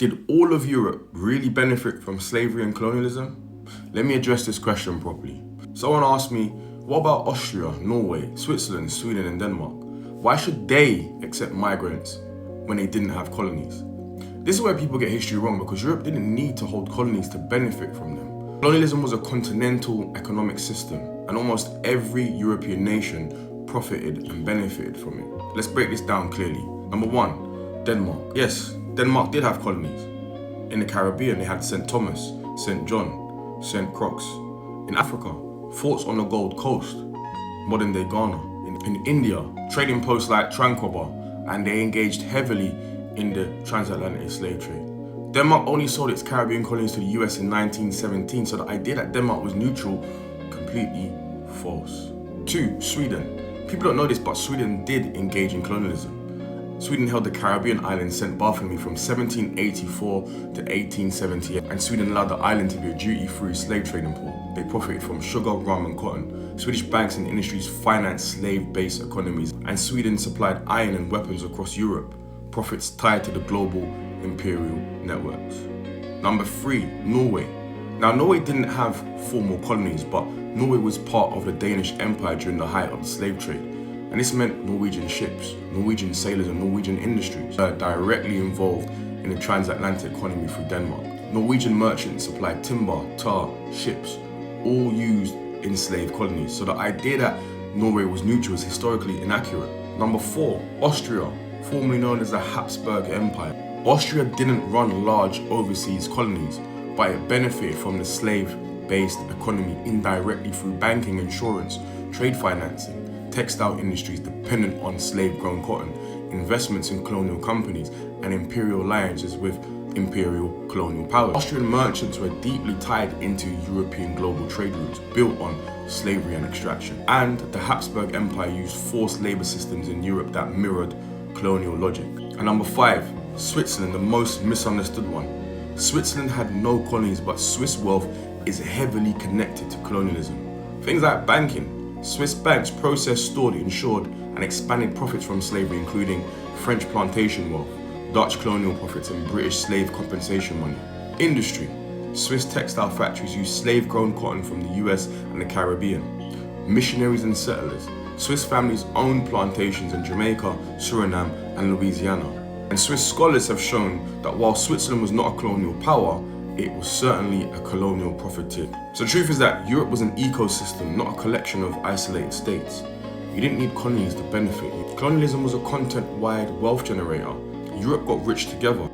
Did all of Europe really benefit from slavery and colonialism? Let me address this question properly. Someone asked me, what about Austria, Norway, Switzerland, Sweden and Denmark? Why should they accept migrants when they didn't have colonies? This is where people get history wrong, because Europe didn't need to hold colonies to benefit from them. Colonialism was a continental economic system, and almost every European nation profited and benefited from it. Let's break this down clearly. Number one, Denmark. Yes, Denmark did have colonies. In the Caribbean, they had St. Thomas, St. John, St. Croix. In Africa, forts on the Gold Coast, modern-day Ghana. In India, trading posts like Tranquebar, and they engaged heavily in the transatlantic slave trade. Denmark only sold its Caribbean colonies to the US in 1917, so the idea that Denmark was neutral, completely false. 2. Sweden. People don't know this, but Sweden did engage in colonialism. Sweden held the Caribbean island St. Bartholomew from 1784 to 1878, and Sweden allowed the island to be a duty-free slave trading port. They profited from sugar, rum and cotton. Swedish banks and industries financed slave-based economies, and Sweden supplied iron and weapons across Europe, profits tied to the global imperial networks. Number 3, Norway. Now, Norway didn't have formal colonies, but Norway was part of the Danish Empire during the height of the slave trade. And this meant Norwegian ships, Norwegian sailors and Norwegian industries are directly involved in the transatlantic economy through Denmark. Norwegian merchants supplied timber, tar, ships, all used in slave colonies. So the idea that Norway was neutral is historically inaccurate. Number 4, Austria, formerly known as the Habsburg Empire. Austria didn't run large overseas colonies, but it benefited from the slave-based economy indirectly through banking, insurance, trade financing, textile industries dependent on slave-grown cotton, investments in colonial companies, and imperial alliances with imperial colonial powers. Austrian merchants were deeply tied into European global trade routes built on slavery and extraction. And the Habsburg Empire used forced labor systems in Europe that mirrored colonial logic. And number 5, Switzerland, the most misunderstood one. Switzerland had no colonies, but Swiss wealth is heavily connected to colonialism. Things like banking. Swiss banks processed, stored, insured, and expanded profits from slavery, including French plantation wealth, Dutch colonial profits, and British slave compensation money. Industry. Swiss textile factories used slave-grown cotton from the US and the Caribbean. Missionaries and settlers. Swiss families owned plantations in Jamaica, Suriname, and Louisiana. And Swiss scholars have shown that while Switzerland was not a colonial power, it was certainly a colonial profiteer. So the truth is that Europe was an ecosystem, not a collection of isolated states. You didn't need colonies to benefit you. Colonialism was a continent-wide wealth generator. Europe got rich together.